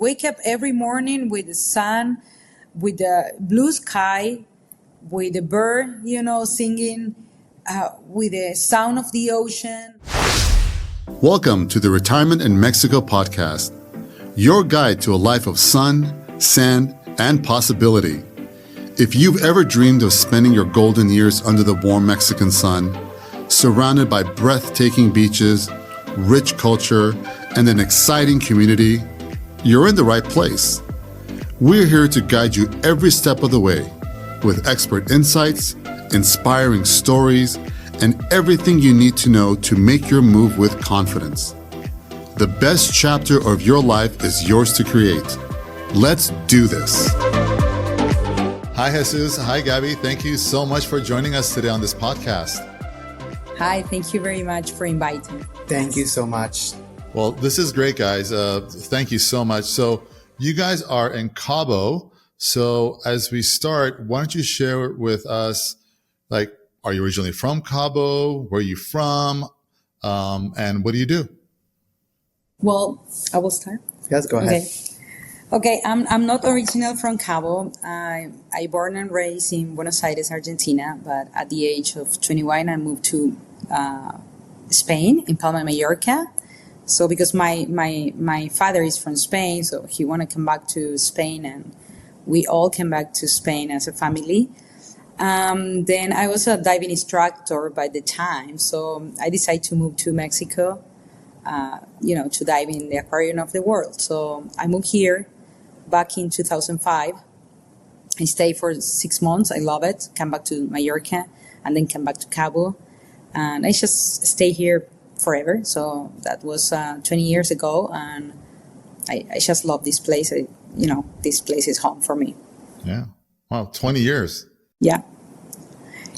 Wake up every morning with the sun, with the blue sky, with the bird, singing, with the sound of the ocean. Welcome to the Retirement in Mexico podcast, your guide to a life of sun, sand, and possibility. If you've ever dreamed of spending your golden years under the warm Mexican sun, surrounded by breathtaking beaches, rich culture, and an exciting community, you're in the right place. We're here to guide you every step of the way with expert insights, inspiring stories, and everything you need to know to make your move with confidence. The best chapter of your life is yours to create. Let's do this. Hi, Jesus. Hi, Gabby. Thank you so much for joining us today on this podcast. Hi, thank you very much for inviting. Thank you so much. Well, this is great, guys. Thank you so much. So you guys are in Cabo. So as we start, why don't you share with us, are you originally from Cabo? Where are you from? And what do you do? Well, I will start. Yes, go ahead. Okay, I'm not original from Cabo. I born and raised in Buenos Aires, Argentina, but at the age of 21, I moved to Spain, in Palma, Mallorca. So because my father is from Spain, so he wanted to come back to Spain, and we all came back to Spain as a family. Then I was a diving instructor by the time, so I decided to move to Mexico, to dive in the aquarium of the world. So I moved here back in 2005. I stayed for 6 months. I love it. Come back to Mallorca and then come back to Cabo. And I just stay here forever. So that was 20 years ago. And I just love this place. This place is home for me. Yeah. Wow. 20 years. Yeah.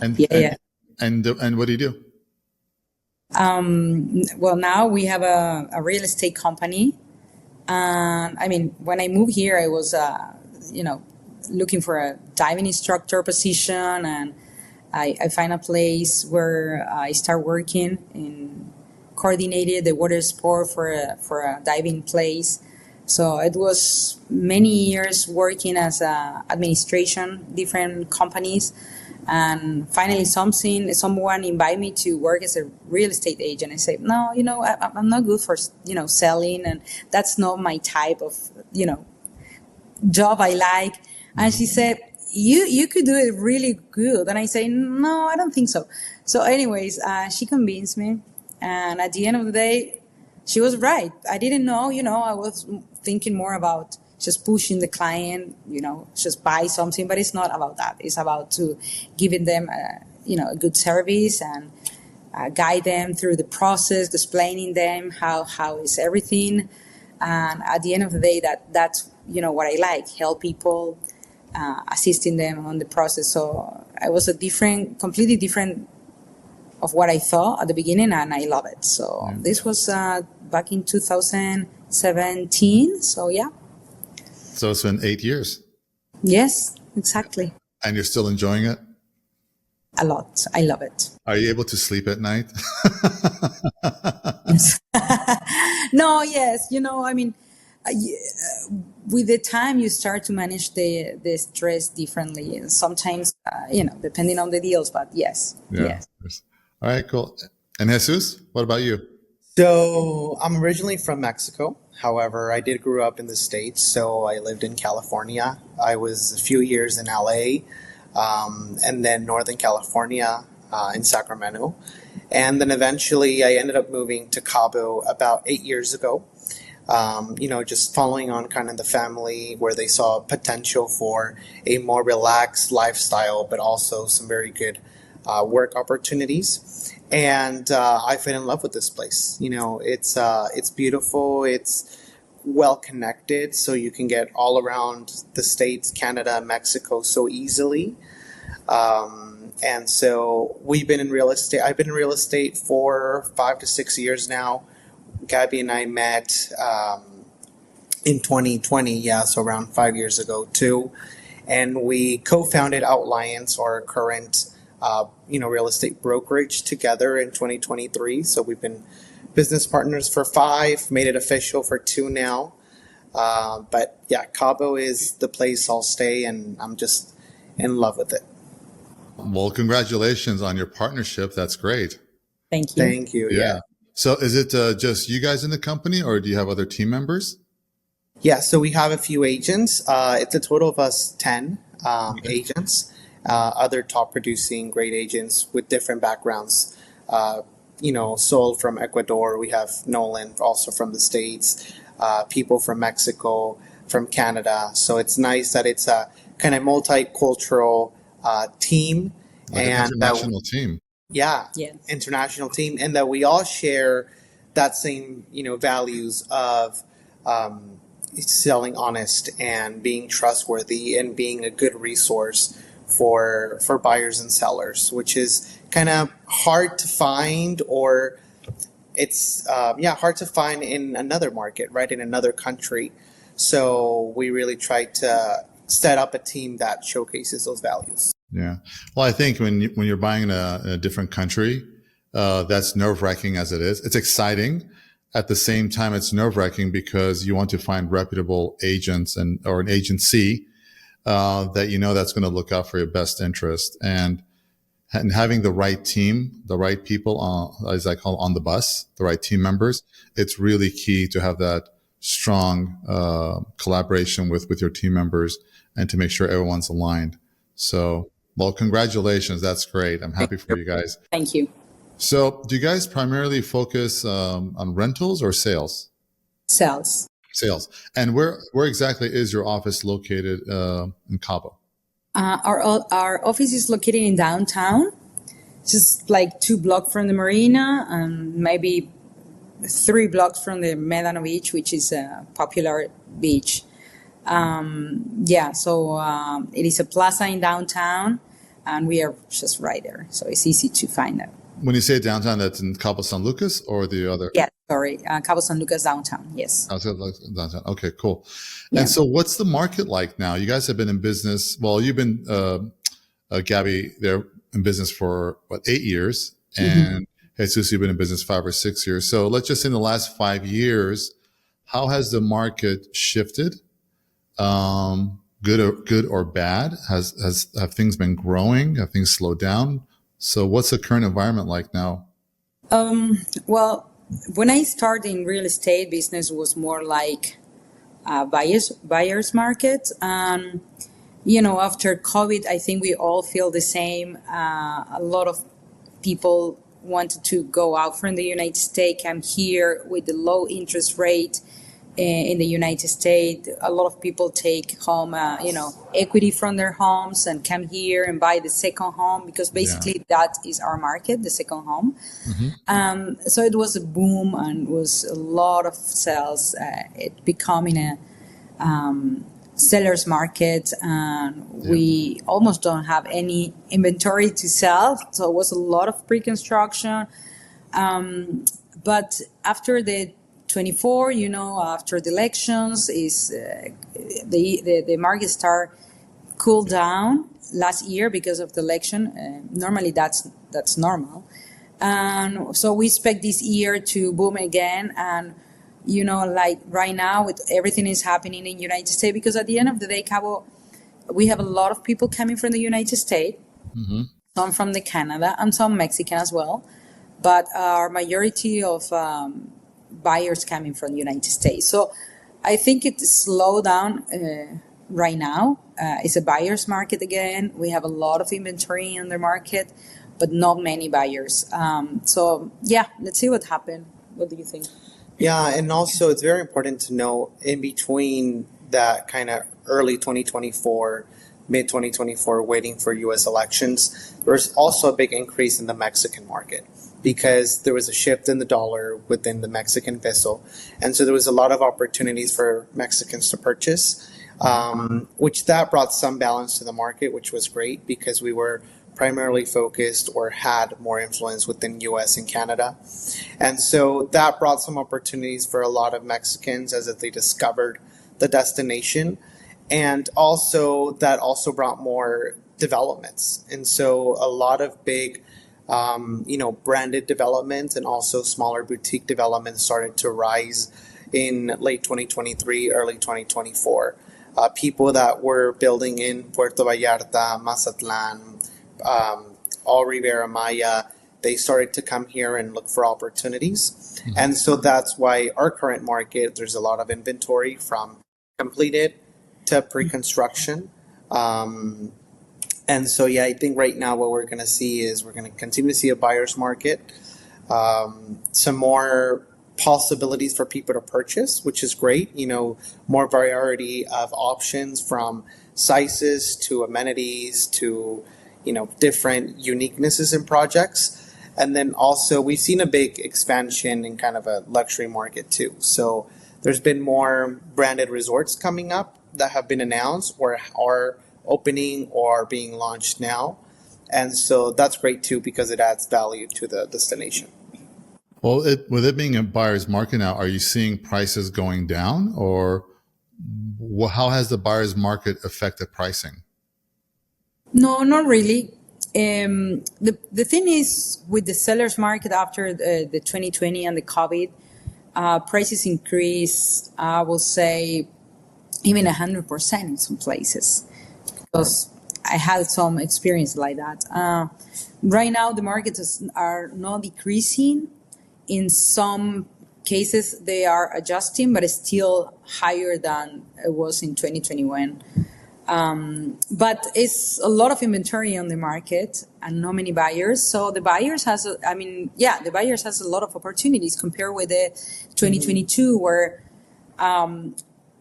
And what do you do? Well, now we have a real estate company. And when I moved here, I was, looking for a diving instructor position, and I find a place where I start working and coordinated the water sport for a diving place. So it was many years working as administration, different companies. And finally, someone invited me to work as a real estate agent. I said, no, I'm not good for, selling, and that's not my type of, job I like. And she said, you could do it really good. And I say, no, I don't think so. So anyways, she convinced me. And at the end of the day, she was right. I didn't know, I was thinking more about just pushing the client, just buy something, but it's not about that. It's about to giving them, a good service and guide them through the process, explaining them how is everything. And at the end of the day, that's, what I like, help people, assisting them on the process. So I was completely different of what I thought at the beginning, and I love it. So this was back in 2017. So yeah. So it's been 8 years. Yes, exactly. And you're still enjoying it? A lot. I love it. Are you able to sleep at night? No, yes. With the time you start to manage the stress differently. And sometimes, depending on the deals, but yes. Yeah. Yes. All right, cool. And Jesus, what about you? So I'm originally from Mexico. However, I did grow up in the States, so I lived in California. I was a few years in LA, and then Northern California in Sacramento. And then eventually I ended up moving to Cabo about 8 years ago, just following on kind of the family where they saw potential for a more relaxed lifestyle, but also some very good work opportunities. And I fell in love with this place. It's beautiful. It's well connected, so you can get all around the States, Canada, Mexico so easily. And so we've been in real estate. I've been in real estate for 5 to 6 years now. Gabby and I met in 2020, so around 5 years ago too. And we co-founded Outliance, our current real estate brokerage, together in 2023. So we've been business partners for 5, made it official for 2 now. But yeah, Cabo is the place I'll stay, and I'm just in love with it. Well, congratulations on your partnership. That's great. Thank you. Thank you. Yeah. So is it just you guys in the company, or do you have other team members? Yeah, so we have a few agents. It's a total of us 10 agents, other top producing great agents with different backgrounds. Sold from Ecuador. We have Nolan also from the States, people from Mexico, from Canada. So it's nice that it's a kind of multicultural team. Like an international team. Yeah, Yes. international team, and that we all share that same, values of selling honest and being trustworthy and being a good resource for buyers and sellers, which is kind of hard to find, or it's hard to find in another market, right, in another country. So we really try to set up a team that showcases those values. Yeah. Well, I think when you're buying in a different country, that's nerve-wracking as it is. It's exciting. At the same time, it's nerve-wracking because you want to find reputable agents or an agency that that's going to look out for your best interest, and having the right team, the right people, as I call on the bus, the right team members. It's really key to have that strong collaboration with your team members and to make sure everyone's aligned. So, well, congratulations. That's great. I'm happy for you guys. Thank you. So do you guys primarily focus on rentals or sales? Sales. Sales. And where exactly is your office located in Cabo? Our office is located in downtown, just like 2 blocks from the marina and maybe 3 blocks from the Medano Beach, which is a popular beach. So it is a plaza in downtown, and we are just right there. So it's easy to find it. When you say downtown, that's in Cabo San Lucas or the other? Yeah, sorry. Cabo San Lucas downtown, yes. Downtown. Okay, cool. Yeah. And so what's the market like now? You guys have been in business. Well, you've been, Gabby, they're in business for 8 years, and Jesus, you've been in business 5 or 6 years. So let's just say in the last 5 years, how has the market shifted? Good or bad? Have things been growing? Have things slowed down? So what's the current environment like now? Well, when I started in real estate, business was more like buyer's market. After COVID, I think we all feel the same. A lot of people wanted to go out from the United States, come here with the low interest rate in the United States. A lot of people take home, equity from their homes and come here and buy the second home, because basically that is our market, the second home. So it was a boom and was a lot of sales. It becoming a seller's market, and we almost don't have any inventory to sell. So it was a lot of pre-construction. But after the 24, after the elections, is the market start cool down last year because of the election. Normally that's normal, and so we expect this year to boom again. And like right now, with everything is happening in the United States, because at the end of the day, Cabo, we have a lot of people coming from the United States, some from the Canada and some Mexican as well, but our majority of buyers coming from the United States. So I think it's slowed down right now. It's a buyer's market again. We have a lot of inventory in the market, but not many buyers. Let's see what happens. What do you think? Yeah, and also it's very important to know, in between that kind of early 2024, mid 2024, waiting for U.S. elections, there's also a big increase in the Mexican market, because there was a shift in the dollar within the Mexican peso. And so there was a lot of opportunities for Mexicans to purchase, which that brought some balance to the market, which was great, because we were primarily focused or had more influence within US and Canada. And so that brought some opportunities for a lot of Mexicans as they discovered the destination. And also that also brought more developments. And so a lot of big branded developments and also smaller boutique developments started to rise, in late 2023, early 2024. People that were building in Puerto Vallarta, Mazatlan, all Riviera Maya, they started to come here and look for opportunities. And so that's why our current market, there's a lot of inventory from completed to pre-construction. And so, yeah, I think right now what we're going to see is we're going to continue to see a buyer's market, some more possibilities for people to purchase, which is great. More variety of options from sizes to amenities to, different uniquenesses in projects. And then also we've seen a big expansion in kind of a luxury market too. So there's been more branded resorts coming up that have been announced or are opening or being launched now. And so that's great too, because it adds value to the destination. Well, with it being a buyer's market now, are you seeing prices going down, or how has the buyer's market affected pricing? No, not really. The thing is, with the seller's market after the 2020 and the COVID, prices increase, I will say, even 100% in some places, because I had some experience like that. Right now, the markets are not decreasing. In some cases, they are adjusting, but it's still higher than it was in 2021. But it's a lot of inventory on the market and not many buyers. So the buyers the buyers has a lot of opportunities compared with the 2022 where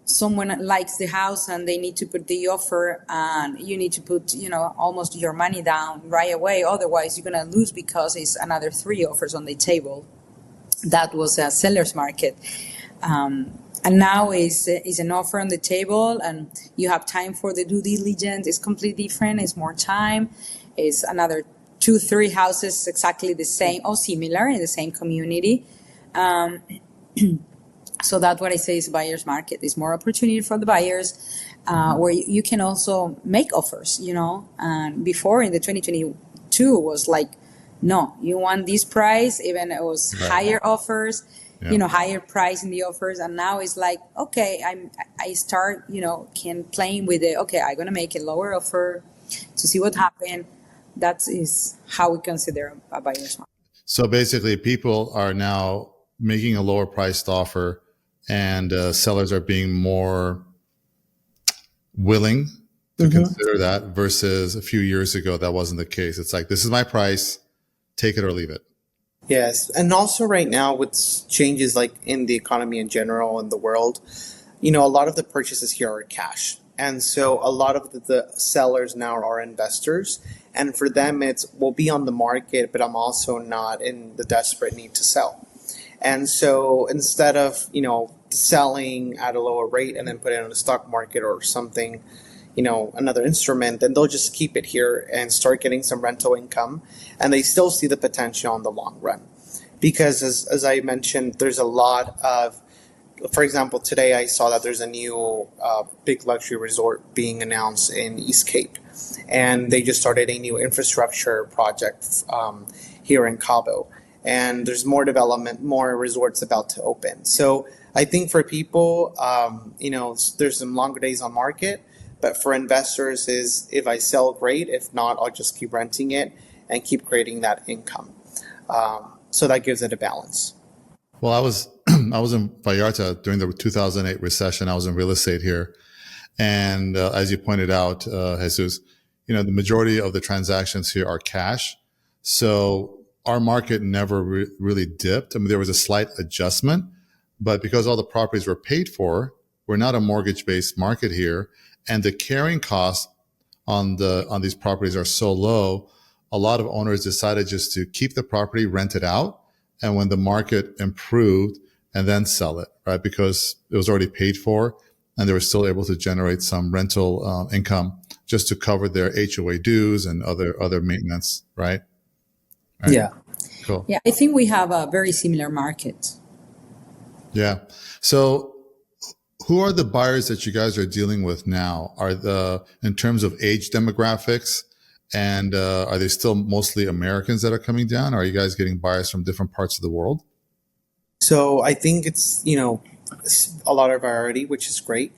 someone likes the house and they need to put the offer and you need to put, almost your money down right away. Otherwise, you're going to lose because it's another 3 offers on the table. That was a seller's market. And now is an offer on the table and you have time for the due diligence. It's completely different. It's more time. It's another 2-3 houses exactly the same or similar in the same community. So that's what I say is buyer's market. It's more opportunity for the buyers where you can also make offers, And before in the 2022 was like, no, you want this price, even it was higher offers. Yeah. Higher price in the offers. And now it's like, okay, I start, playing with it. Okay, I'm going to make a lower offer to see what happens. That is how we consider a buyer's market. So basically people are now making a lower priced offer and sellers are being more willing to consider that versus a few years ago, that wasn't the case. It's like, this is my price, take it or leave it. Yes. And also right now with changes like in the economy in general and the world, a lot of the purchases here are cash. And so a lot of the sellers now are investors. And for them, we'll be on the market, but I'm also not in the desperate need to sell. And so instead of, selling at a lower rate and then put it on the stock market or something, another instrument, then they'll just keep it here and start getting some rental income. And they still see the potential in the long run. Because as I mentioned, there's a lot of, for example, today I saw that there's a new big luxury resort being announced in East Cape. And they just started a new infrastructure project here in Cabo. And there's more development, more resorts about to open. So I think for people, there's some longer days on market. But for investors is if I sell, great. If not, I'll just keep renting it and keep creating that income. So that gives it a balance. Well, I was in Vallarta during the 2008 recession. I was in real estate here. And as you pointed out, Jesus, the majority of the transactions here are cash. So our market never really dipped. I mean, there was a slight adjustment, but because all the properties were paid for, we're not a mortgage-based market here. And the carrying costs on these properties are so low, a lot of owners decided just to keep the property, rent it out, and when the market improved, and then sell it, right? Because it was already paid for, and they were still able to generate some rental income just to cover their HOA dues and other maintenance, right? Yeah. Cool. Yeah, I think we have a very similar market. Yeah. So who are the buyers that you guys are dealing with now? In terms of age demographics, and are they still mostly Americans that are coming down? Or are you guys getting buyers from different parts of the world? So I think it's, a lot of variety, which is great.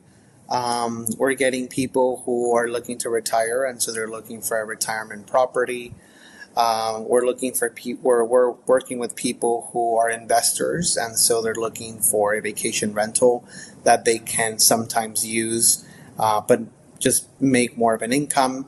We're getting people who are looking to retire, and so they're looking for a retirement property. We're looking for we're working with people who are investors, and so they're looking for a vacation rental that they can sometimes use, but just make more of an income.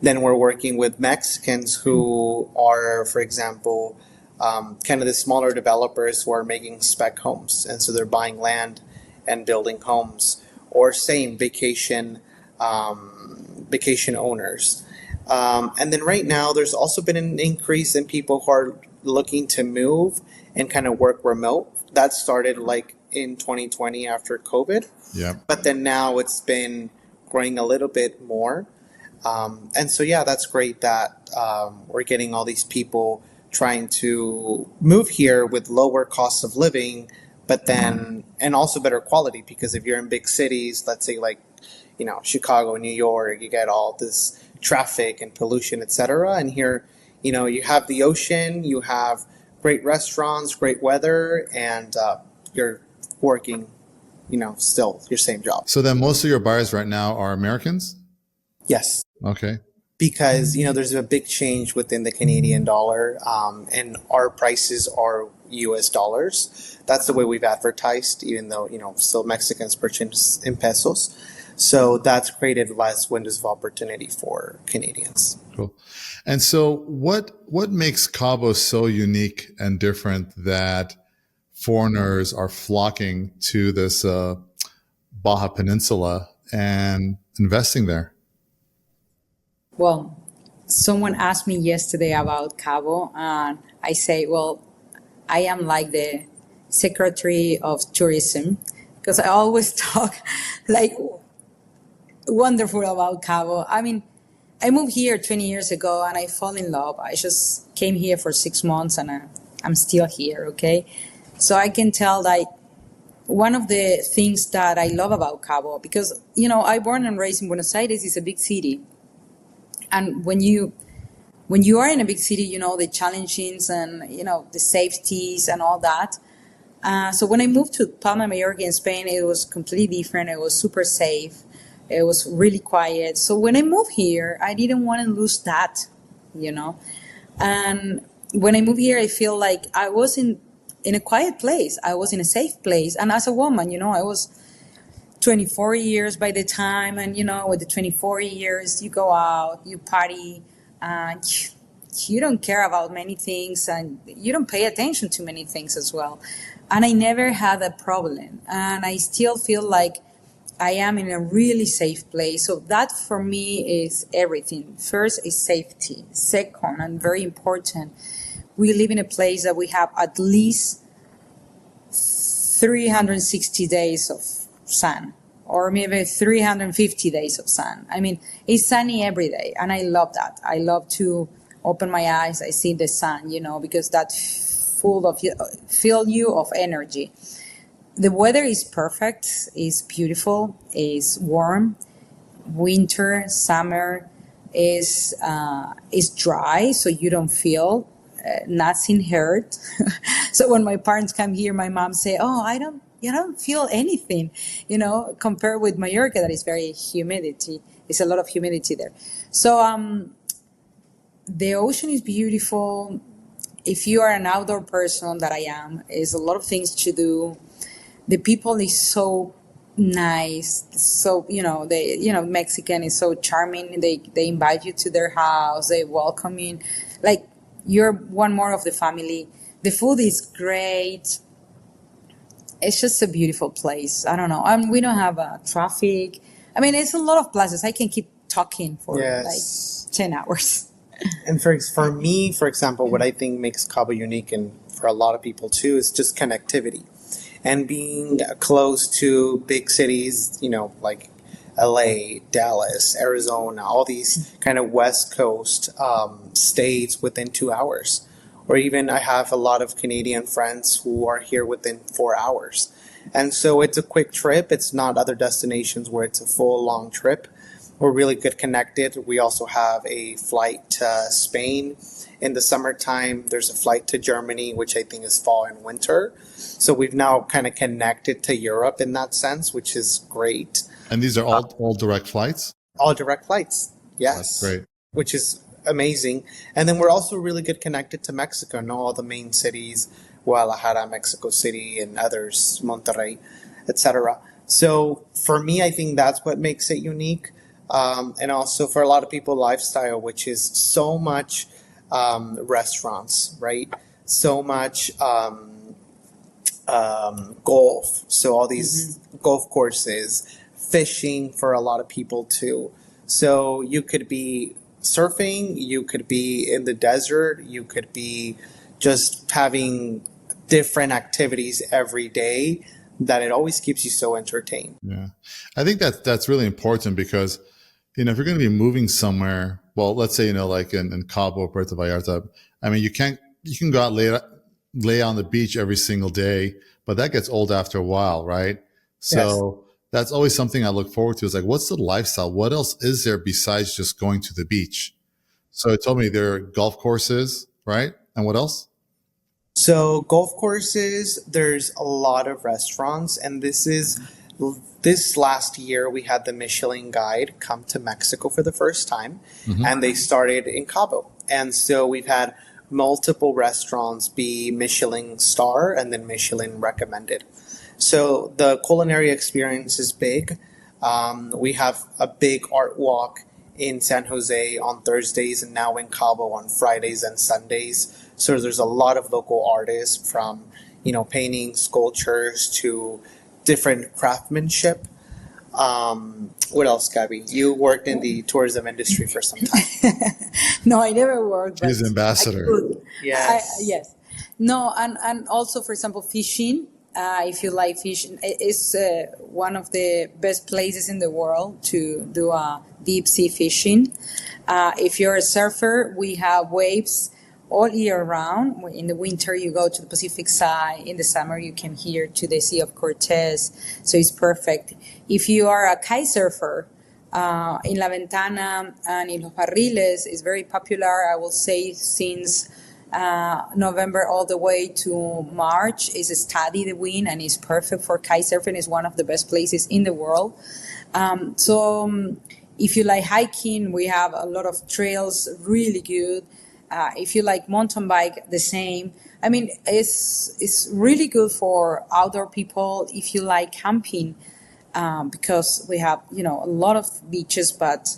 Then we're working with Mexicans who are, for example, kind of the smaller developers who are making spec homes, and so they're buying land and building homes, or same vacation owners. And then right now, there's also been an increase in people who are looking to move and kind of work remote. That started like in 2020 after COVID. Yeah. But then now it's been growing a little bit more. And so, yeah, that's great that we're getting all these people trying to move here with lower cost of living, but then, and also better quality, because if you're in big cities, let's say like, Chicago, New York, you get all this traffic and pollution, etc. And here, you have the ocean, you have great restaurants, great weather, and you're working, still your same job. So then most of your buyers right now are Americans? Yes. Okay. Because, there's a big change within the Canadian dollar, and our prices are US dollars. That's the way we've advertised, even though, still Mexicans purchase in pesos. So that's created less windows of opportunity for Canadians. Cool. And so what makes Cabo so unique and different that foreigners are flocking to this Baja Peninsula and investing there? Well, someone asked me yesterday about Cabo, and I say, well, I am like the Secretary of Tourism, because I always talk like wonderful about Cabo. I mean, I moved here 20 years ago and I fell in love. I just came here for 6 months and I'm still here, okay? So I can tell like one of the things that I love about Cabo, because, I born and raised in Buenos Aires. It's a big city. And when you are in a big city, the challenges and, the safeties and all that. So when I moved to Palma de Mallorca in Spain, it was completely different. It was super safe. It was really quiet. So when I moved here, I didn't want to lose that, And when I moved here, I feel like I was in a quiet place. I was in a safe place. And as a woman, I was 24 years by the time. And, with the 24 years, you go out, you party, and you don't care about many things and you don't pay attention to many things as well. And I never had a problem. And I still feel like I am in a really safe place. So that for me is everything. First is safety. Second, and very important, we live in a place that we have at least 360 days of sun, or maybe 350 days of sun. I mean, it's sunny every day, and I love that. I love to open my eyes, I see the sun, because that fill you of energy. The weather is perfect, is beautiful, is warm. Winter, summer is dry, so you don't feel nothing hurt. So when my parents come here, my mom say, "Oh, I don't feel anything," compared with Mallorca, that is very humidity. It's a lot of humidity there. So the ocean is beautiful. If you are an outdoor person, that I am, is a lot of things to do. The people is so nice. So, Mexican is so charming. They invite you to their house. They welcome you. Like, you're one more of the family. The food is great. It's just a beautiful place. I don't know. We don't have traffic. I mean, it's a lot of places. I can keep talking for like 10 hours. And for me, for example, what I think makes Cabo unique, and for a lot of people too, is just connectivity. And being close to big cities, like LA, Dallas, Arizona, all these kind of West Coast states within 2 hours. Or even I have a lot of Canadian friends who are here within 4 hours. And so it's a quick trip. It's not other destinations where it's a full long trip. we're really good connected. We also have a flight to Spain in the summertime. There's a flight to Germany, which I think is fall and winter. So we've now kind of connected to Europe in that sense, which is great. And these are all direct flights? All direct flights, yes. That's great. Which is amazing. And then we're also really good connected to Mexico, all the main cities, Guadalajara, Mexico City, and others, Monterrey, etc. So for me, I think that's what makes it unique. And also for a lot of people, lifestyle, which is so much restaurants, right? So much golf. So all these golf courses, fishing for a lot of people too. So you could be surfing, you could be in the desert, you could be just having different activities every day that it always keeps you so entertained. Yeah. I think that's really important because, if you're going to be moving somewhere, well, let's say, like in Cabo, Puerto Vallarta, I mean, you can go out, lay on the beach every single day, but that gets old after a while, right? So that's always something I look forward to is like, what's the lifestyle? What else is there besides just going to the beach? So it told me there are golf courses, right? And what else? So golf courses, there's a lot of restaurants, and this last year we had the Michelin Guide come to Mexico for the first time, and they started in Cabo. And so we've had multiple restaurants be Michelin star and then Michelin recommended. So the culinary experience is big. We have a big art walk in San Jose on Thursdays and now in Cabo on Fridays and Sundays. So there's a lot of local artists from, painting, sculptures to different craftsmanship. What else, Gabby? You worked in the tourism industry for some time. No, I never worked. She's ambassador. Yes. Yes. No, and also, for example, fishing. If you like fishing, it's one of the best places in the world to do deep sea fishing. If you're a surfer, we have waves all year round. In the winter, you go to the Pacific side. In the summer, you come here to the Sea of Cortez. So it's perfect. If you are a kite surfer, in La Ventana and in Los Barriles is very popular, I will say, since November all the way to March is Study the Wind, and it's perfect for kite surfing. It's one of the best places in the world. If you like hiking, we have a lot of trails, really good. If you like mountain bike, the same. I mean, it's really good for outdoor people. If you like camping, because we have, a lot of beaches, but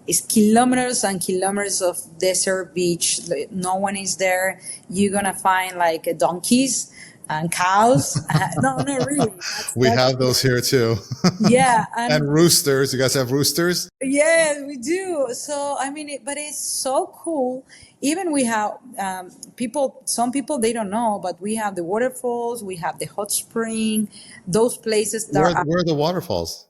it's kilometers and kilometers of desert beach. No one is there. You're going to find like donkeys and cows. No, really. We have those here too. Yeah. And roosters. You guys have roosters? Yeah, we do. So, but it's so cool. Even we have some people, they don't know, but we have the waterfalls, we have the hot spring, those places. Where are the waterfalls?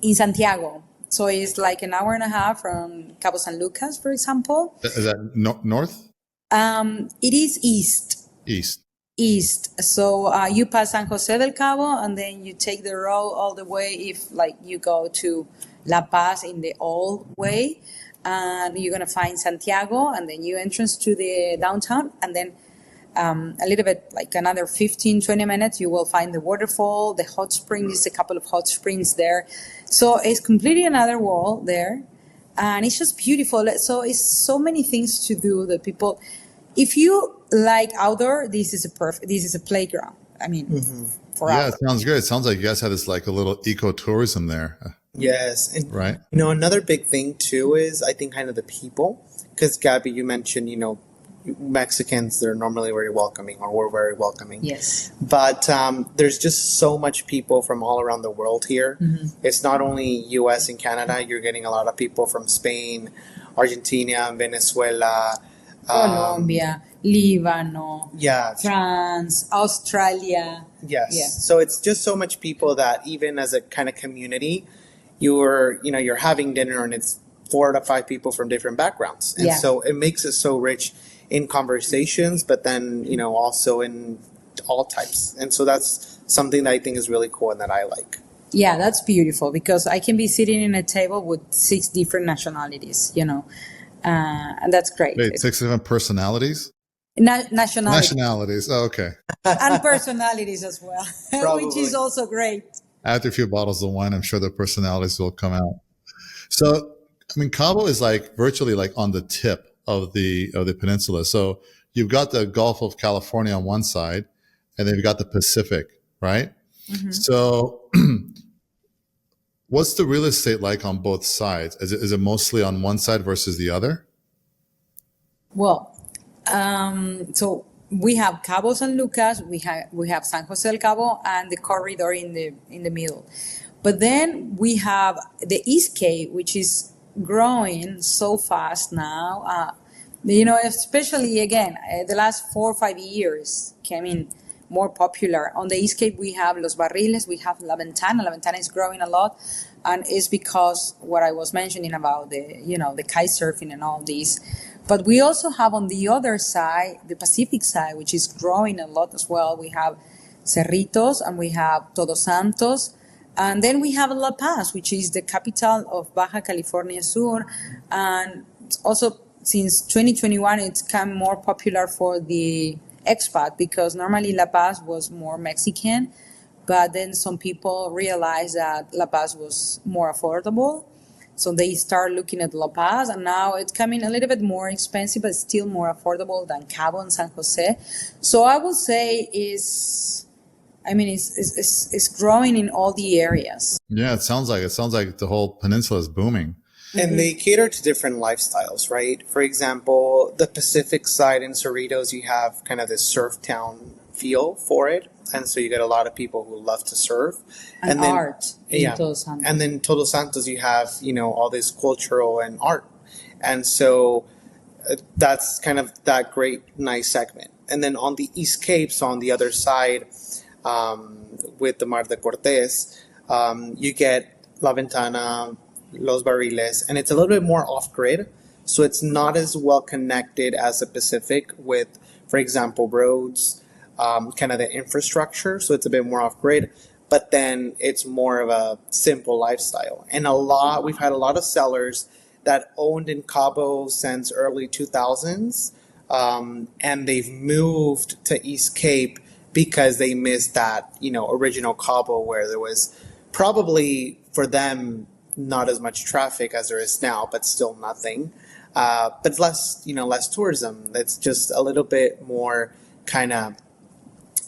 In Santiago. So it's like an hour and a half from Cabo San Lucas, for example. Is that north? It is east. East. So you pass San Jose del Cabo, and then you take the road all the way. If you go to La Paz in the old way, and you're gonna find Santiago, and then you entrance to the downtown, and then a little bit like another 15-20 minutes, you will find the waterfall, the hot springs, a couple of hot springs there. So it's completely another world there, and it's just beautiful. So it's so many things to do that people. If you like outdoor, this is a playground. For outdoor. It sounds good. It sounds like you guys had this like a little ecotourism there. Yes. And, right. Another big thing too is I think kind of the people, because Gabby, you mentioned, Mexicans, they're normally very welcoming, or we're very welcoming. Yes. But there's just so much people from all around the world here. Mm-hmm. It's not only U.S. and Canada. You're getting a lot of people from Spain, Argentina, Venezuela, Colombia, Lebanon, France, Australia. Yes. Yeah. So it's just so much people that even as a kind of community, you're having dinner and it's 4 to 5 people from different backgrounds. And so it makes it so rich in conversations, but then, also in all types. And so that's something that I think is really cool and that I like. Yeah, that's beautiful because I can be sitting in a table with 6 different nationalities, and that's great. Wait, 6 different personalities? Nationalities Nationalities. Oh, okay. and personalities as well, which is Probably. also great. After a few bottles of wine, I'm sure the personalities will come out. So, I mean, Cabo is like virtually like on the tip of the peninsula. So you've got the Gulf of California on one side, and then you've got the Pacific, right? So, what's the real estate like on both sides? Is it mostly on one side versus the other? Well, so we have Cabo San Lucas, we have San Jose del Cabo, and the corridor in the middle. But then we have the East Cape, which is growing so fast now. Especially again the last 4 or 5 years, becoming more popular. On the East Cape, we have Los Barriles, we have La Ventana. La Ventana is growing a lot, and it's because what I was mentioning about the kite surfing and all these. But we also have on the other side, the Pacific side, which is growing a lot as well. We have Cerritos and we have Todos Santos. And then we have La Paz, which is the capital of Baja California Sur. And also, since 2021, it's become more popular for the expat because normally La Paz was more Mexican. But then some people realized that La Paz was more affordable. So they start looking at La Paz, and now it's coming a little bit more expensive, but still more affordable than Cabo and San Jose. So I would say it's growing in all the areas. Yeah, it sounds like the whole peninsula is booming. And they cater to different lifestyles, right? For example, the Pacific side in Cerritos, you have kind of this surf town feel for it. And so you get a lot of people who love to surf. And then, art. Yeah. Todos Santos. And then Todos Santos, you have, all this cultural and art. And so that's kind of that great, nice segment. And then on the East Cape, so on the other side, with the Mar de Cortés, you get La Ventana, Los Barriles, and it's a little bit more off-grid. So it's not as well connected as the Pacific with, for example, roads, kind of the infrastructure. So it's a bit more off-grid. But then it's more of a simple lifestyle. And we've had a lot of sellers that owned in Cabo since early 2000s, and they've moved to East Cape because they missed that, original Cabo where there was probably for them not as much traffic as there is now, but still nothing. But less tourism. That's just a little bit more kind of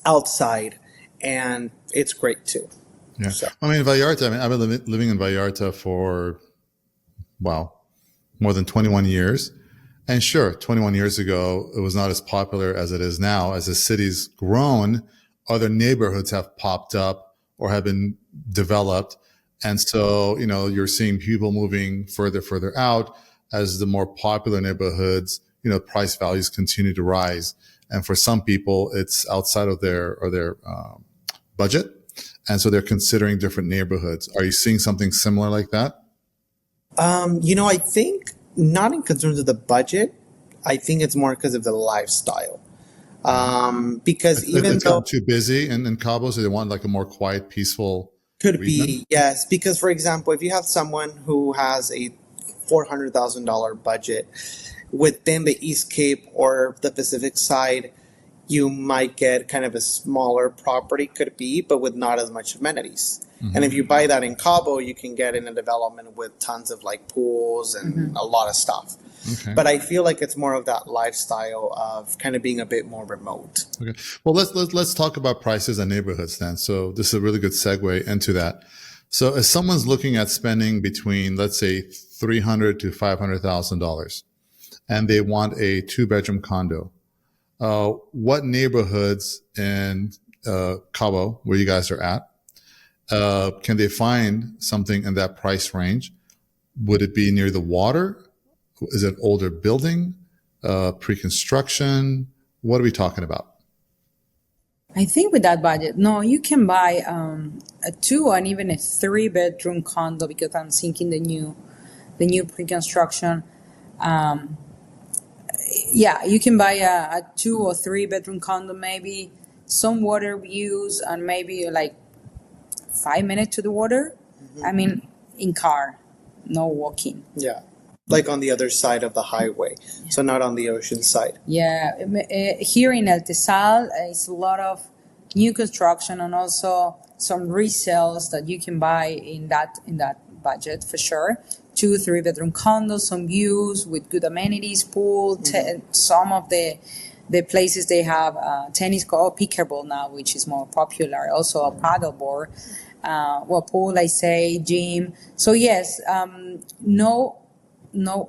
outside, and it's great too. Yeah. So. I mean, Vallarta, I've been living in Vallarta for, more than 21 years. And sure, 21 years ago, it was not as popular as it is now. As the city's grown, other neighborhoods have popped up or have been developed. And so, you're seeing people moving further out as the more popular neighborhoods, price values continue to rise. And for some people, it's outside of their budget. And so they're considering different neighborhoods. Are you seeing something similar like that? I think not in terms of the budget. I think it's more because of the lifestyle. Because even it's though too busy in Cabo, so they want like a more quiet, peaceful. Could region? be, yes. Because, for example, if you have someone who has a $400,000 budget within the East Cape or the Pacific side, you might get kind of a smaller property, could be, but with not as much amenities. Mm-hmm. And if you buy that in Cabo, you can get in a development with tons of like pools and a lot of stuff. Okay. But I feel like it's more of that lifestyle of kind of being a bit more remote. Okay. Well, let's talk about prices and neighborhoods then. So this is a really good segue into that. So if someone's looking at spending between, let's say, $300,000 to $500,000, and they want a 2-bedroom condo, what neighborhoods in Cabo, where you guys are at, can they find something in that price range? Would it be near the water? Is it older building, pre-construction? What are we talking about? I think with that budget, no, you can buy a 2 and even a 3-bedroom condo because I'm thinking the new pre-construction. You can buy a 2 or 3-bedroom condo, maybe some water views and maybe like 5 minutes to the water. I mean, in car, no walking. Yeah. Like on the other side of the highway. So not on the ocean side. Yeah, here in El Tesal, it's a lot of new construction and also some resales that you can buy in that budget for sure. 2-3 bedroom condos, some views with good amenities, pool. Some of the places they have tennis court, pickleball now, which is more popular. Also a paddleboard, pool, I say, gym. So yes, no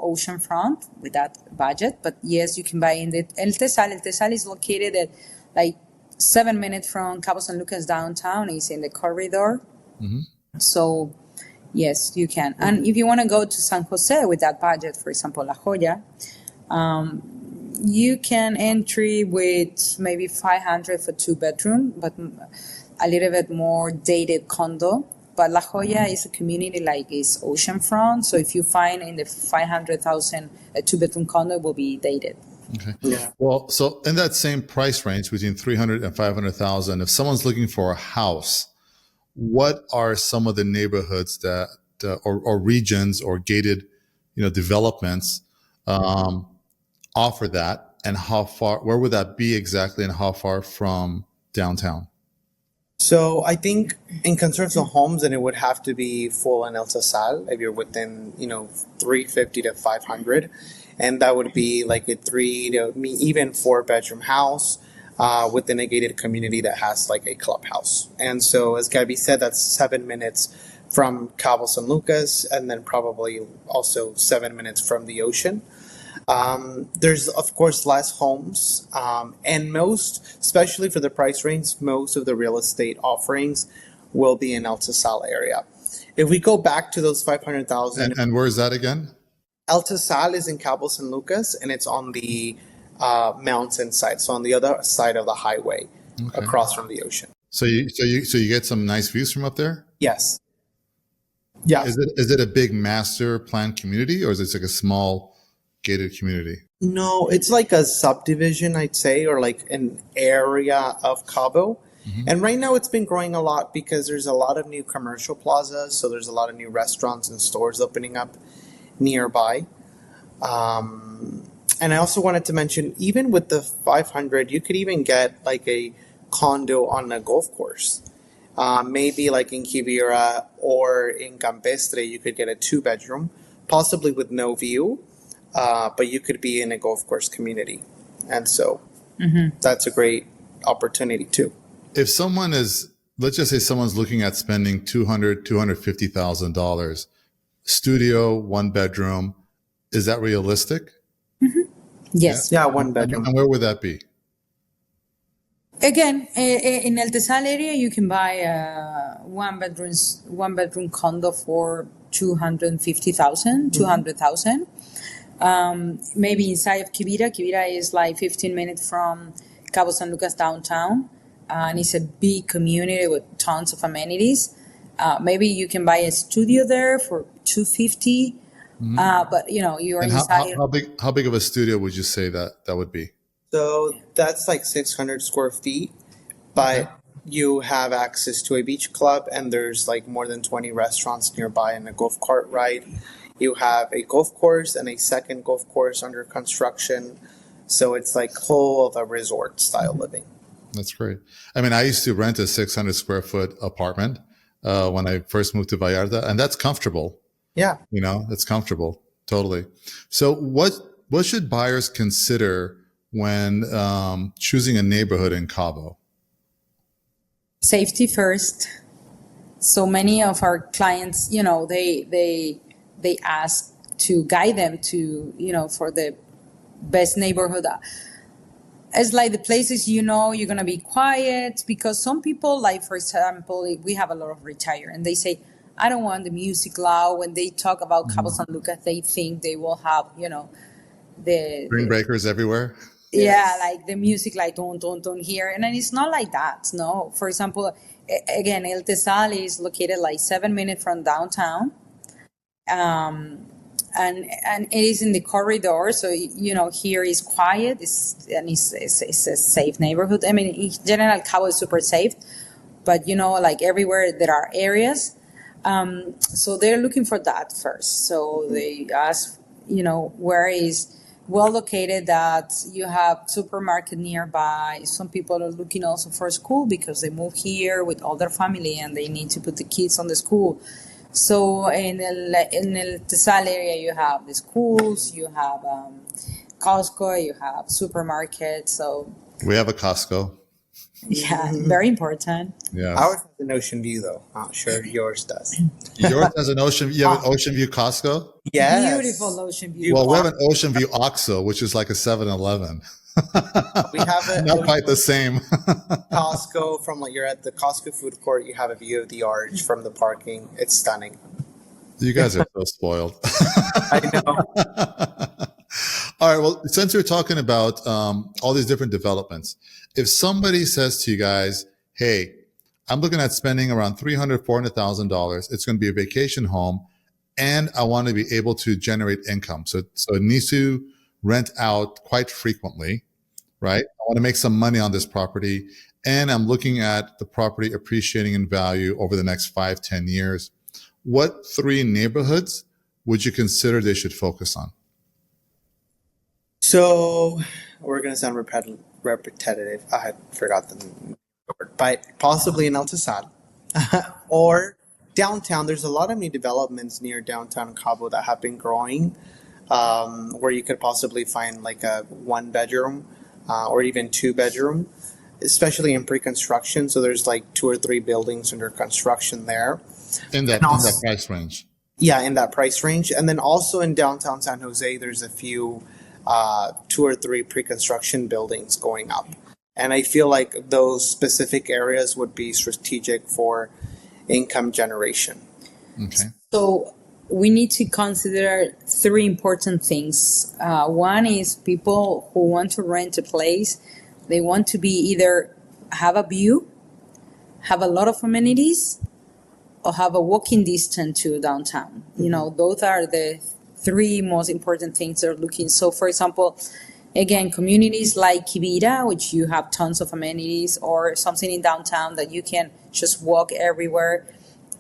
ocean front with that budget, but yes, you can buy in the El Tesal. El Tesal is located at like 7 minutes from Cabo San Lucas downtown. It's in the corridor. So yes, you can. And if you want to go to San Jose with that budget, for example, La Jolla, you can entry with maybe 500 for 2 bedroom, but a little bit more dated condo. But La Jolla is a community like it's oceanfront. So if you find in the 500,000 a 2 bedroom condo, it will be dated. Okay. Yeah. Well, so in that same price range between 300 and 500,000, if someone's looking for a house, what are some of the neighborhoods that or regions or gated, developments offer that, and how far? Where would that be exactly, and how far from downtown? So I think in concerns of homes, then it would have to be full in El Tesal if you're within 350 to 500, and that would be like a 3 to even 4 bedroom house within a gated community that has like a clubhouse. And so, as Gabby said, that's 7 minutes from Cabo San Lucas, and then probably also 7 minutes from the ocean. There's, of course, less homes, and most, especially for the price range, most of the real estate offerings will be in El Tesal area. If we go back to those 500,000... And where is that again? El Tesal is in Cabo San Lucas, and it's on the mountain side, so on the other side of the highway, across from the ocean. So you get some nice views from up there? Yes. Yeah. Is it a big master plan community, or is it like a small gated community? No, it's like a subdivision, I'd say, or like an area of Cabo. And right now it's been growing a lot because there's a lot of new commercial plazas. So there's a lot of new restaurants and stores opening up nearby. And I also wanted to mention, even with the 500, you could even get like a condo on a golf course. Maybe like in Quivira or in Campestre, you could get a 2 bedroom, possibly with no view. But you could be in a golf course community. And so that's a great opportunity too. If someone is, let's just say someone's looking at spending $250,000, studio, 1 bedroom, is that realistic? Yes. Yeah, 1 bedroom. And where would that be? Again, in El Tesal area, you can buy a 1 bedroom condo for 250,000, 200,000. Maybe inside of Quivira. Quivira is like 15 minutes from Cabo San Lucas downtown, and it's a big community with tons of amenities. Maybe you can buy a studio there for 250. But you're and inside. How big of a studio would you say that would be? So that's like 600 square feet, but you have access to a beach club, and there's like more than 20 restaurants nearby and a golf cart ride. You have a golf course and a second golf course under construction. So it's like whole of a resort style living. That's great. I mean, I used to rent a 600 square foot apartment when I first moved to Vallarta, and that's comfortable. Yeah. It's comfortable. Totally. So what should buyers consider when choosing a neighborhood in Cabo? Safety first. So many of our clients, they ask to guide them to, for the best neighborhood. It's like the places, you're going to be quiet, because some people, like, for example, we have a lot of retire, and they say, I don't want the music loud. When they talk about Cabo San Lucas, they think they will have, the Ring breakers everywhere. Yeah, like the music, like don't hear. And then it's not like that. No. For example, again, El Tesal is located like 7 minutes from downtown. And it is in the corridor, so here is quiet. It's a safe neighborhood. I mean, in general, Cabo is super safe. but like everywhere there are areas. So they're looking for that first. So they ask, where is well located, that you have supermarket nearby. Some people are looking also for school because they move here with all their family and they need to put the kids on the school. So in El Tesal area, you have the schools, you have Costco, you have supermarkets. So We have a Costco. yeah, very important. Yeah. Ours has an ocean view, though. Not sure yours does. Yours has an ocean. You have an Ocean View Costco. Yes. Beautiful ocean view. Well, we have an Ocean View OXXO, which is like a 7-Eleven. We have a Not quite the same. Costco from you're at the Costco food court. You have a view of the arch from the parking. It's stunning. You guys are so spoiled. I know. All right. Well, since we're talking about all these different developments, if somebody says to you guys, "Hey, I'm looking at spending around $300,000, $400,000. It's going to be a vacation home, and I want to be able to generate income. So it needs to rent out quite frequently, right? I want to make some money on this property, and I'm looking at the property appreciating in value over the next 5-10 years. What 3 neighborhoods would you consider they should focus on?" So we're going to sound repetitive. I forgot the word, but possibly in El Tesal or downtown. There's a lot of new developments near downtown Cabo that have been growing, where you could possibly find like a 1-bedroom or even 2-bedroom, especially in pre-construction. So there's like 2 or 3 buildings under construction there. In that price range. Yeah, in that price range. And then also in downtown San Jose, there's a few 2 or 3 pre-construction buildings going up. And I feel like those specific areas would be strategic for income generation. Okay. So we need to consider 3 important things. One is people who want to rent a place, they want to be either have a view, have a lot of amenities, or have a walking distance to downtown. Those are the 3 most important things they're looking. So, for example, again, communities like Quibira, which you have tons of amenities, or something in downtown that you can just walk everywhere.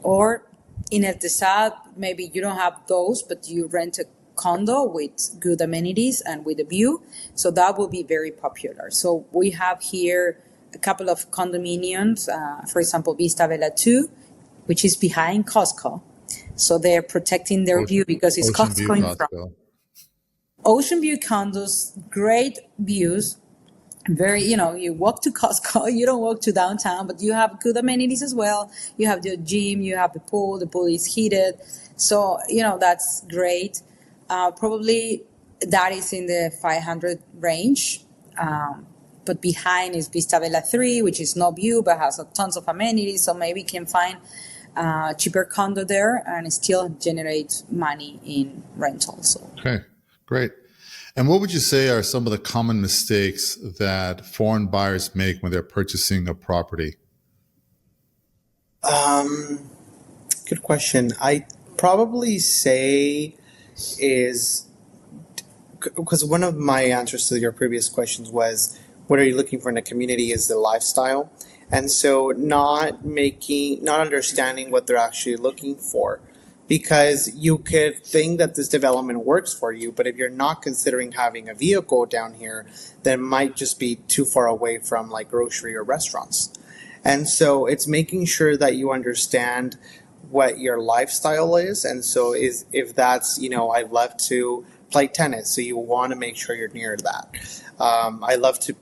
Or in El Tesal, maybe you don't have those, but you rent a condo with good amenities and with a view. So that will be very popular. So we have here a couple of condominiums, for example, Vista Vela 2, which is behind Costco. So they're protecting their view because it's Costco in front. Ocean View condos, great views. Very, you walk to Costco, you don't walk to downtown, but you have good amenities as well. You have the gym, you have the pool is heated. So, that's great. Probably that is in the 500 range. But behind is Vista Vela 3, which is no view, but has tons of amenities. So maybe can find cheaper condo there and still generate money in rental. So. Okay, great. And what would you say are some of the common mistakes that foreign buyers make when they're purchasing a property? Good question. I probably say is because one of my answers to your previous questions was, what are you looking for in a community is the lifestyle. And so not understanding what they're actually looking for, because you could think that this development works for you, but if you're not considering having a vehicle down here, then it might just be too far away from like grocery or restaurants. And so it's making sure that you understand what your lifestyle is. And so if that's, I love to play tennis, so you want to make sure you're near that. I love to,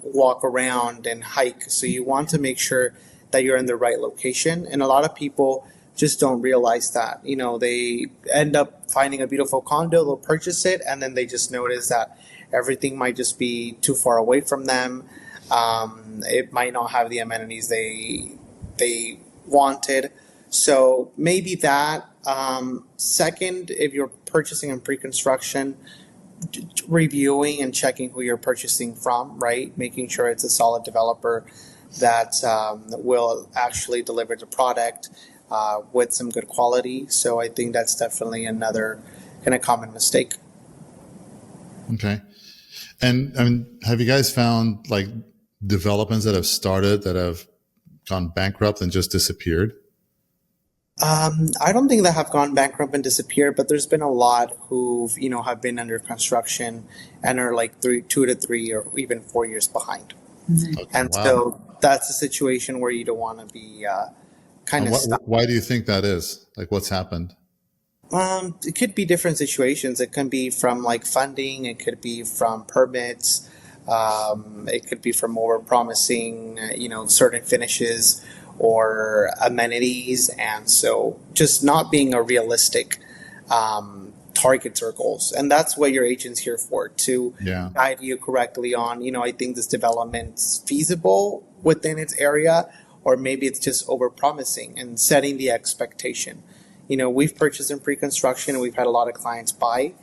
walk around and hike, so you want to make sure that you're in the right location. And a lot of people just don't realize that. They end up finding a beautiful condo, they'll purchase it, and then they just notice that everything might just be too far away from them. It might not have the amenities they wanted. So maybe that. Second, if you're purchasing in pre-construction, reviewing and checking who you're purchasing from, right? Making sure it's a solid developer that will actually deliver the product with some good quality. So I think that's definitely another kind of common mistake. Okay. And have you guys found like developments that have started that have gone bankrupt and just disappeared? I don't think that have gone bankrupt and disappeared, but there's been a lot who've, have been under construction and are like 2 to 3 or even 4 years behind. Okay, And wow. so that's a situation where you don't want to be kind And of stuck. why do you think that is? Like, what's happened? It could be different situations. It can be from like funding. It could be from permits. It could be from over promising, certain finishes or amenities. And so just not being a realistic targets or goals. And that's what your agent's here for, to guide you correctly on, I think this development's feasible within its area, or maybe it's just over promising and setting the expectation. We've purchased in pre-construction and we've had a lot of clients buy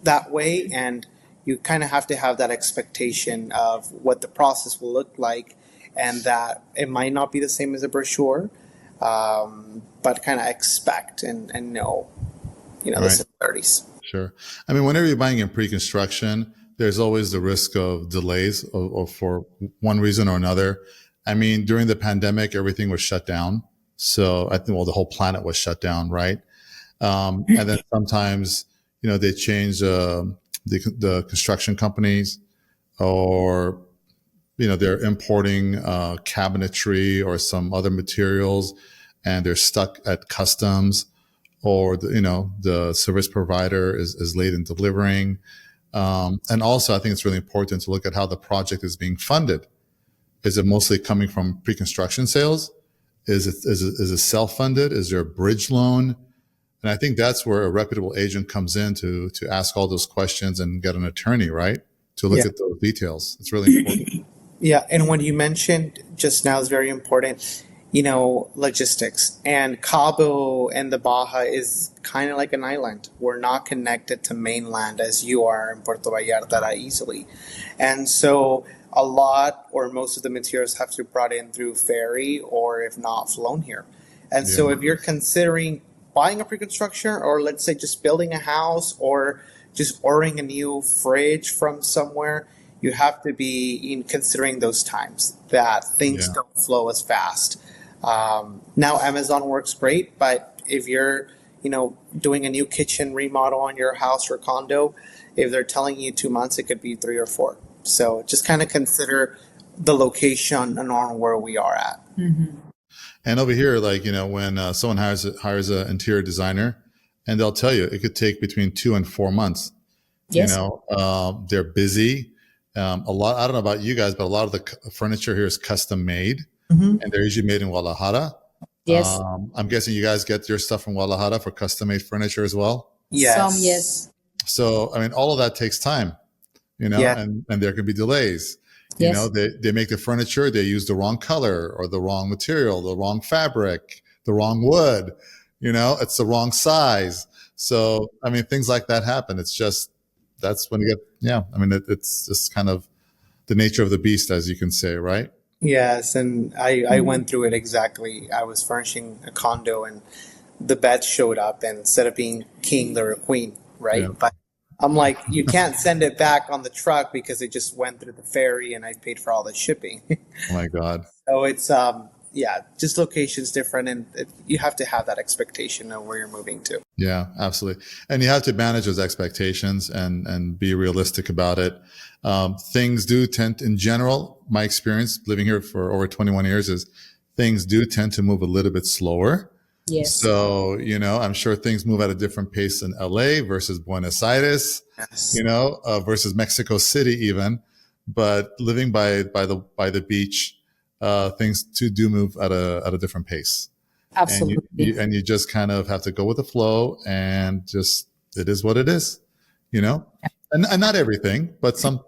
that way. And you kind of have to have that expectation of what the process will look like, and that it might not be the same as a brochure, but kind of expect and know, the similarities. Sure. I mean, whenever you're buying in pre-construction, there's always the risk of delays or for one reason or another. I mean, during the pandemic, everything was shut down. So I think, the whole planet was shut down, right? And then sometimes, they change the construction companies, or they're importing cabinetry or some other materials, and they're stuck at customs, or the service provider is late in delivering. And also, I think it's really important to look at how the project is being funded. Is it mostly coming from pre-construction sales? Is it self-funded? Is there a bridge loan? And I think that's where a reputable agent comes in to ask all those questions and get an attorney, right, to look at those details. It's really important. Yeah, and what you mentioned just now is very important, logistics. And Cabo and the Baja is kind of like an island. We're not connected to mainland as you are in Puerto Vallarta that easily. And so a lot or most of the materials have to be brought in through ferry, or if not, flown here. And so if you're considering buying a pre-construction, or let's say just building a house, or just ordering a new fridge from somewhere, you have to be in considering those times that things don't flow as fast. Now Amazon works great, but if you're, doing a new kitchen remodel on your house or condo, if they're telling you 2 months, it could be 3 or 4. So just kind of consider the location and on where we are at. Mm-hmm. And over here, like, when someone hires an interior designer, and they'll tell you it could take between 2 and 4 months. Yes. They're busy. A lot, I don't know about you guys, but a lot of the furniture here is custom made, and they're usually made in Guadalajara. Yes. I'm guessing you guys get your stuff from Guadalajara for custom made furniture as well. Yes. Some, yes. So, I mean, all of that takes time, and there can be delays. Yes. They make the furniture, they use the wrong color or the wrong material, the wrong fabric, the wrong wood, it's the wrong size. So, I mean, things like that happen. It's just, that's when you get, it's just kind of the nature of the beast, as you can say, right? Yes. And I went through it exactly. I was furnishing a condo and the bed showed up, and instead of being king, they were queen, right? Yeah. But I'm like, you can't send it back on the truck because it just went through the ferry and I paid for all the shipping. Oh my God. So it's, just location's different, and you have to have that expectation of where you're moving to. Yeah, absolutely. And you have to manage those expectations and be realistic about it. Things do tend, in general, my experience living here for over 21 years is things do tend to move a little bit slower. Yes. So, I'm sure things move at a different pace in LA versus Buenos Aires, Yes. Versus Mexico City even. But living by the beach, things too do move at a different pace. Absolutely. And you just kind of have to go with the flow, and just, it is what it is, and not everything, but some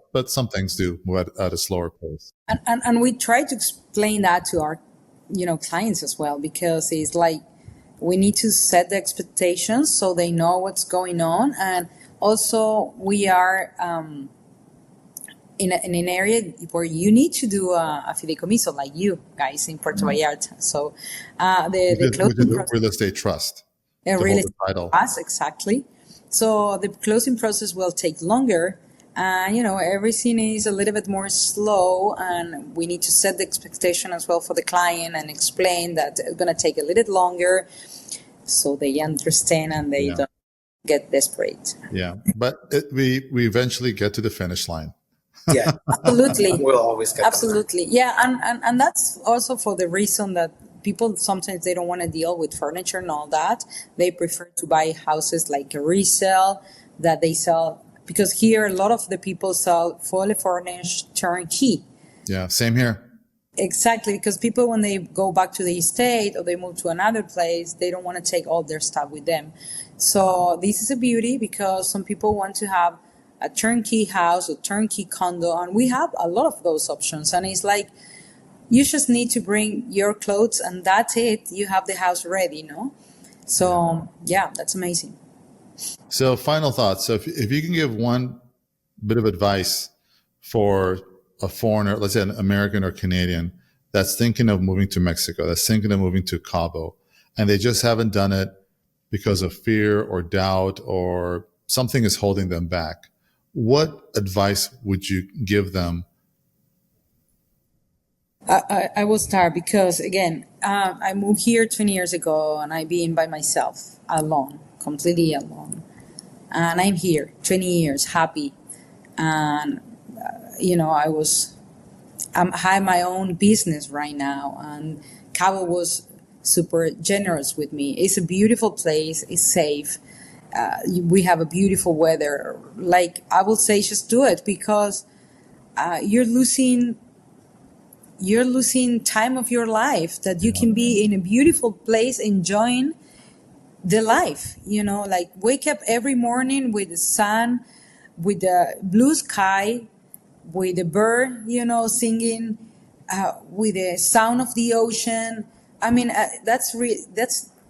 things do move at a slower pace. And we try to explain that to our, clients as well, because it's like, we need to set the expectations so they know what's going on. And also we are in an area where you need to do a fideicomiso, like you guys in Puerto Vallarta. So the closing process, real estate trust. real estate title. trust, exactly. So the closing process will take longer, Everything is a little bit more slow, and we need to set the expectation as well for the client and explain that it's going to take a little longer so they understand and they don't get desperate. Yeah. But we eventually get to the finish line. Yeah, Absolutely. we'll always get Absolutely. Yeah. And that's also for the reason that people sometimes they don't want to deal with furniture and all that. They prefer to buy houses like a resale that they sell, because here a lot of the people sell fully furnished turnkey. Yeah, same here. Exactly, because people, when they go back to the estate or they move to another place, they don't want to take all their stuff with them. So this is a beauty, because some people want to have a turnkey house or turnkey condo, and we have a lot of those options. And it's like, you just need to bring your clothes and that's it. You have the house ready, no? So yeah, that's amazing. So final thoughts. So if you can give one bit of advice for a foreigner, let's say an American or Canadian, that's thinking of moving to Mexico, that's thinking of moving to Cabo, and they just haven't done it because of fear or doubt or something is holding them back, what advice would you give them? I will start because, again, I moved here 20 years ago and I've been by myself, alone, completely alone. And I'm here 20 years, happy. And, I have my own business right now. And Cabo was super generous with me. It's a beautiful place. It's safe. We have a beautiful weather. Like, I will say, just do it, because you're losing time of your life that you can be in a beautiful place enjoying the life, like wake up every morning with the sun, with the blue sky, with the bird, singing, with the sound of the ocean. I mean, that's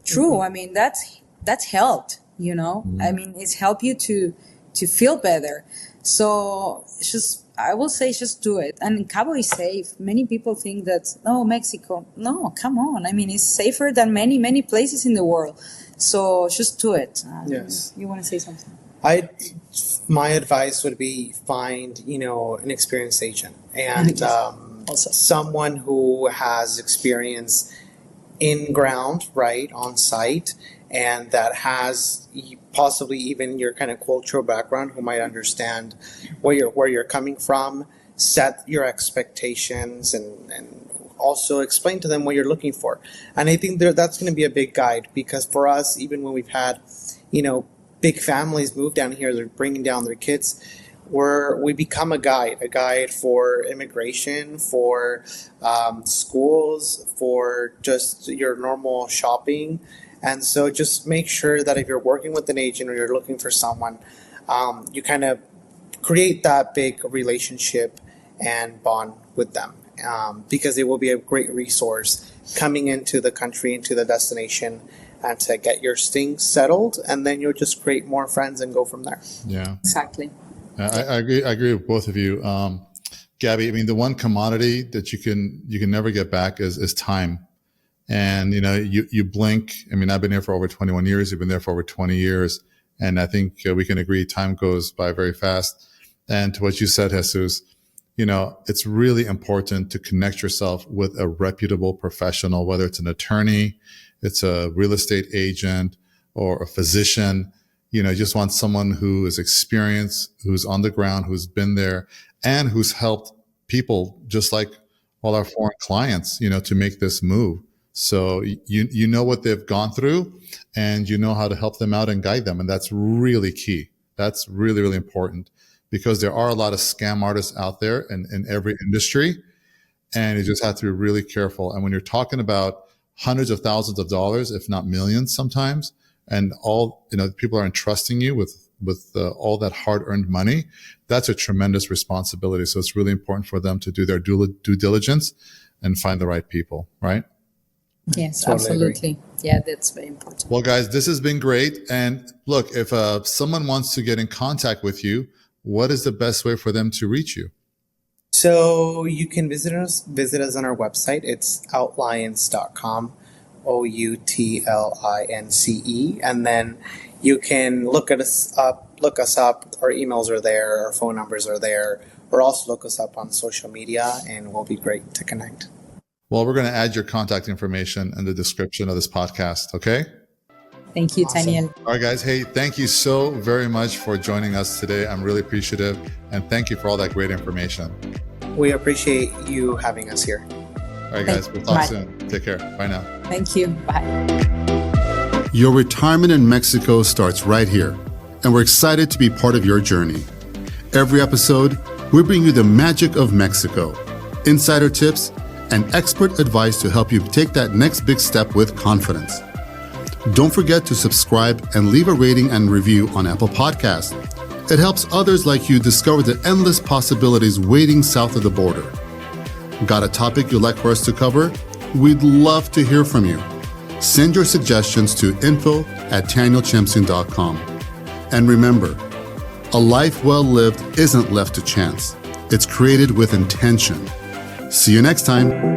true. I mean, that's health, I mean, it's help you to feel better. So I will say, just do it. And Cabo is safe. Many people think that, Mexico. No, come on. I mean, it's safer than many, many places in the world. So just do it. Yes. You want to say something? My advice would be find, an experienced agent and someone who has experience in ground, right, on site, and that has possibly even your kind of cultural background, who might understand where you're coming from, set your expectations, and also explain to them what you're looking for. And I think that's going to be a big guide, because for us, even when we've had, big families move down here, they're bringing down their kids, we become a guide for immigration, for schools, for just your normal shopping. And so just make sure that if you're working with an agent or you're looking for someone, you kind of create that big relationship and bond with them, because it will be a great resource coming into the country, into the destination, and to get your things settled. And then you'll just create more friends and go from there. Yeah, exactly. I agree with both of you. Gabby, I mean, the one commodity that you can never get back is time. And, you blink. I mean, I've been here for over 21 years. You've been there for over 20 years. And I think we can agree time goes by very fast. And to what you said, Jesus, it's really important to connect yourself with a reputable professional, whether it's an attorney, it's a real estate agent, or a physician. You just want someone who is experienced, who's on the ground, who's been there, and who's helped people just like all our foreign clients, to make this move. So you know what they've gone through, and you know how to help them out and guide them. And that's really key. That's really, really important, because there are a lot of scam artists out there in every industry, and you just have to be really careful. And when you're talking about hundreds of thousands of dollars, if not millions sometimes, and all, people are entrusting you with all that hard-earned money, that's a tremendous responsibility. So it's really important for them to do their due diligence and find the right people, right? Yes, Totally absolutely. agree. Yeah, that's very important. Well, guys, this has been great. And look, if someone wants to get in contact with you, what is the best way for them to reach you? So you can visit us on our website. It's outliance.com, OUTLINCE. And then You can look us up. Our emails are there. Our phone numbers are there. Or also look us up on social media, and we'll be great to connect. Well, we're going to add your contact information in the description of this podcast, okay? Thank you, Awesome. Taniel. All right, guys. Hey, thank you so very much for joining us today. I'm really appreciative. And thank you for all that great information. We appreciate you having us here. All right, guys. We'll talk soon. Take care. Bye now. Thank you. Bye. Your retirement in Mexico starts right here, and we're excited to be part of your journey. Every episode, we bring you the magic of Mexico, insider tips, and expert advice to help you take that next big step with confidence. Don't forget to subscribe and leave a rating and review on Apple Podcasts. It helps others like you discover the endless possibilities waiting south of the border. Got a topic you'd like for us to cover? We'd love to hear from you. Send your suggestions to info@TanielChemsian.com. And remember, a life well lived isn't left to chance. It's created with intention. See you next time.